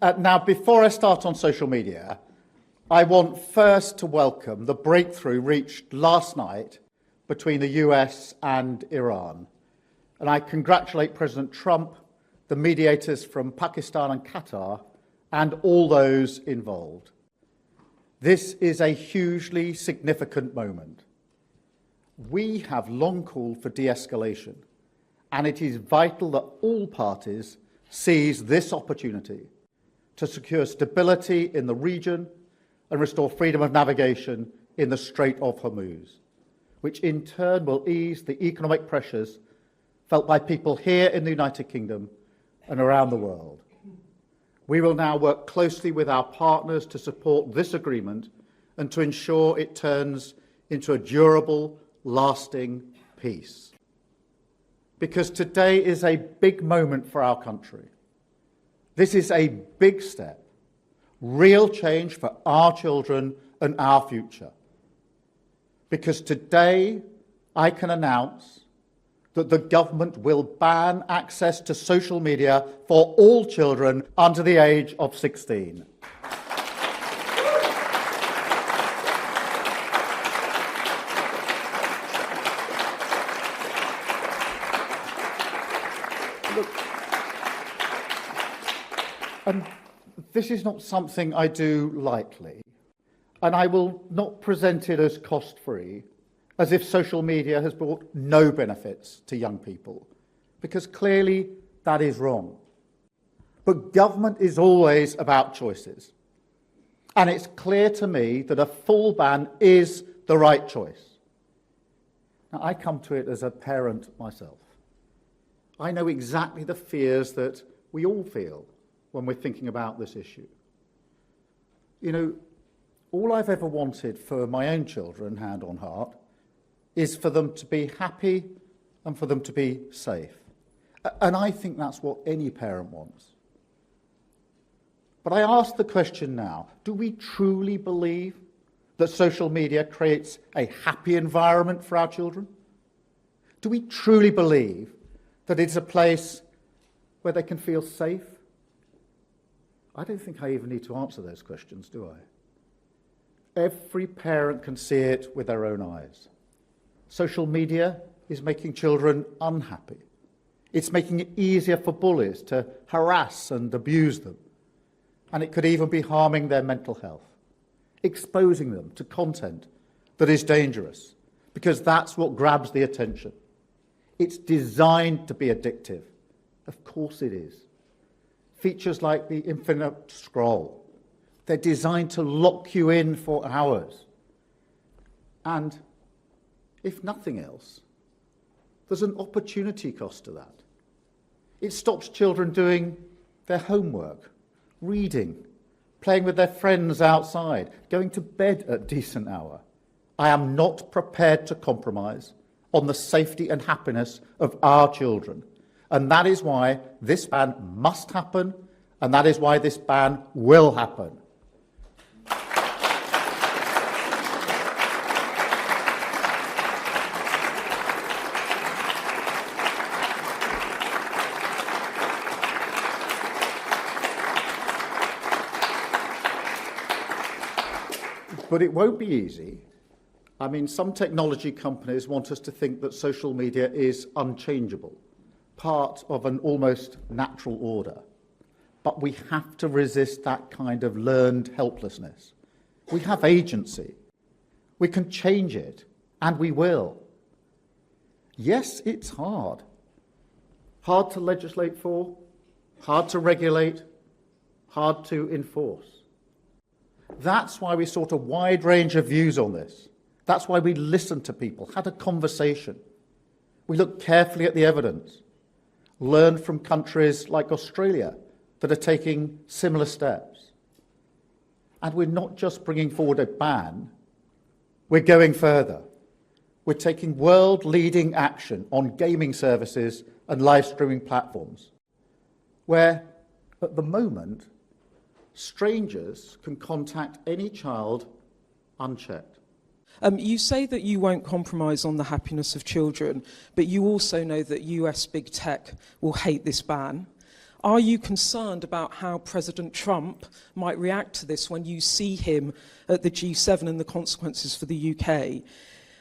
Now, before I start on social media, I want first to welcome the breakthrough reached last night between the US and Iran. And I congratulate President Trump, the mediators from Pakistan and Qatar, and all those involved. This is a hugely significant moment. We have long called for de-escalation, and it is vital that all parties seize this opportunity to secure stability in the region and restore freedom of navigation in the Strait of Hormuz, which in turn will ease the economic pressures felt by people here in the United Kingdom and around the world. We will now work closely with our partners to support this agreement and to ensure it turns into a durable, lasting peace. Because today is a big moment for our country. This is a big step, real change for our children and our future. Because today I can announce that the government will ban access to social media for all children under the age of 16. Look, and this is not something I do lightly, and I will not present it as cost-free, as if social media has brought no benefits to young people, because clearly that is wrong. But government is always about choices, and it's clear to me that a full ban is the right choice. Now, I come to it as a parent myself. I know exactly the fears that we all feel when we're thinking about this issue. You know, all I've ever wanted for my own children, hand on heart, is for them to be happy and for them to be safe. And I think that's what any parent wants. But I ask the question now, do we truly believe that social media creates a happy environment for our children? Do we truly believe that it's a place where they can feel safe? I don't think I even need to answer those questions, do I? Every parent can see it with their own eyes. Social media is making children unhappy. It's making it easier for bullies to harass and abuse them. And it could even be harming their mental health, exposing them to content that is dangerous, because that's what grabs the attention. It's designed to be addictive. Of course it is. Features like the infinite scroll, they're designed to lock you in for hours. And if nothing else, there's an opportunity cost to that. It stops children doing their homework, reading, playing with their friends outside, going to bed at a decent hour. I am not prepared to compromise on the safety and happiness of our children. And that is why this ban must happen, and that is why this ban will happen. But it won't be easy. I mean, some technology companies want us to think that social media is unchangeable, part of an almost natural order. But we have to resist that kind of learned helplessness. We have agency. We can change it, and we will. Yes, it's hard. Hard to legislate for, hard to regulate, hard to enforce. That's why we sought a wide range of views on this. That's why we listened to people, had a conversation. We looked carefully at the evidence, learned from countries like Australia that are taking similar steps. And we're not just bringing forward a ban, we're going further. We're taking world-leading action on gaming services and live streaming platforms, where, at the moment, strangers can contact any child unchecked. You say that you won't compromise on the happiness of children, but you also know that US big tech will hate this ban. Are you concerned about how President Trump might react to this when you see him at the G7 and the consequences for the UK?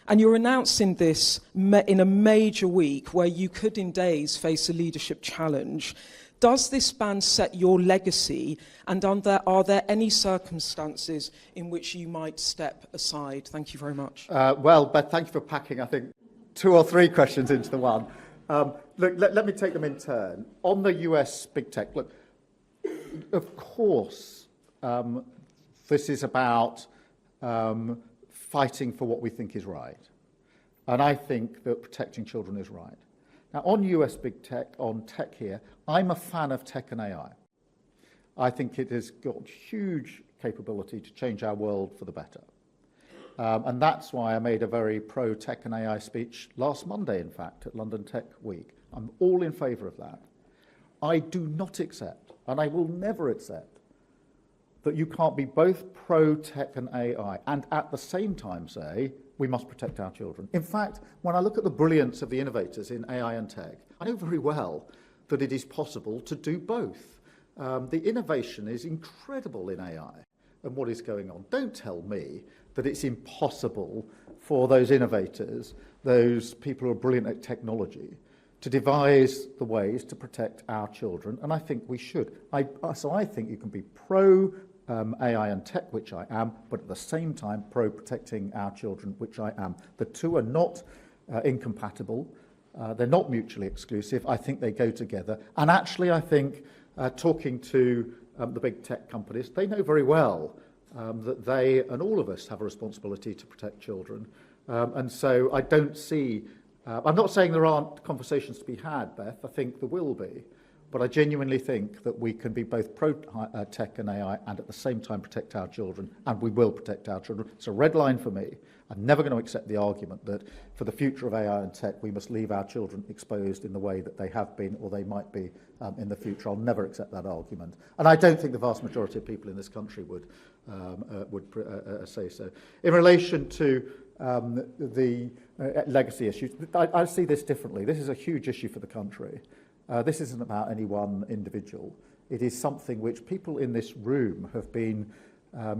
And you're announcing this in a major week where you could in days face a leadership challenge. Does this ban set your legacy, and are there any circumstances in which you might step aside? Thank you very much. Well, Beth, thank you for packing, I think, 2 or 3 questions into the one. Look, let me take them in turn. On the US big tech, look, of course, this is about fighting for what we think is right. And I think that protecting children is right. Now, on US big tech, on tech here, I'm a fan of tech and AI. I think it has got huge capability to change our world for the better. And that's why I made a very pro-tech and AI speech last Monday, in fact, at London Tech Week. I'm all in favour of that. I do not accept, and I will never accept, that you can't be both pro-tech and AI and at the same time say, we must protect our children. In fact, when I look at the brilliance of the innovators in AI and tech, I know very well that it is possible to do both. The innovation is incredible in AI and what is going on. Don't tell me that it's impossible for those innovators, those people who are brilliant at technology, to devise the ways to protect our children, and I think we should. So I think you can be pro AI and tech, which I am, but at the same time pro protecting our children, which I am. The two are not incompatible. They're not mutually exclusive. I think they go together. And actually, I think talking to the big tech companies, they know very well that they and all of us have a responsibility to protect children. And so I don't see, I'm not saying there aren't conversations to be had, Beth. I think there will be. But I genuinely think that we can be both pro-tech and AI and at the same time protect our children, and we will protect our children. It's a red line for me. I'm never going to accept the argument that for the future of AI and tech, we must leave our children exposed in the way that they have been or they might be in the future. I'll never accept that argument. And I don't think the vast majority of people in this country would say so. In relation to the legacy issues, I see this differently. This is a huge issue for the country. This isn't about any one individual. It is something which people in this room have been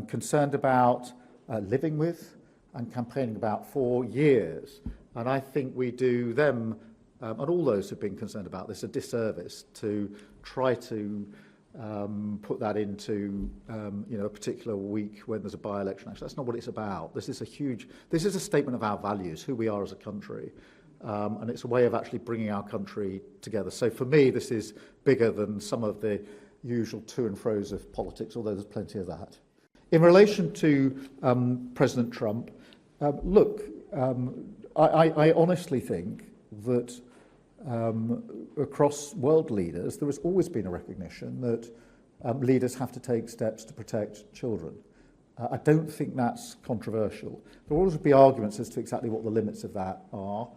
concerned about living with and campaigning about for years. And I think we do them, and all those who've been concerned about this, a disservice to try to put that into a particular week when there's a by-election. Actually, that's not what it's about. This is a statement of our values, who we are as a country. And it's a way of actually bringing our country together. So for me, this is bigger than some of the usual to and fro's of politics, although there's plenty of that. In relation to President Trump, I honestly think that across world leaders, there has always been a recognition that leaders have to take steps to protect children. I don't think that's controversial. There will always be arguments as to exactly what the limits of that are.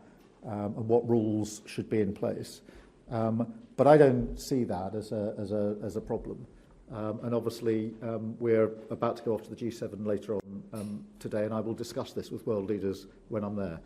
And what rules should be in place. But I don't see that as a problem. And obviously, we're about to go off to the G7 later on today, and I will discuss this with world leaders when I'm there.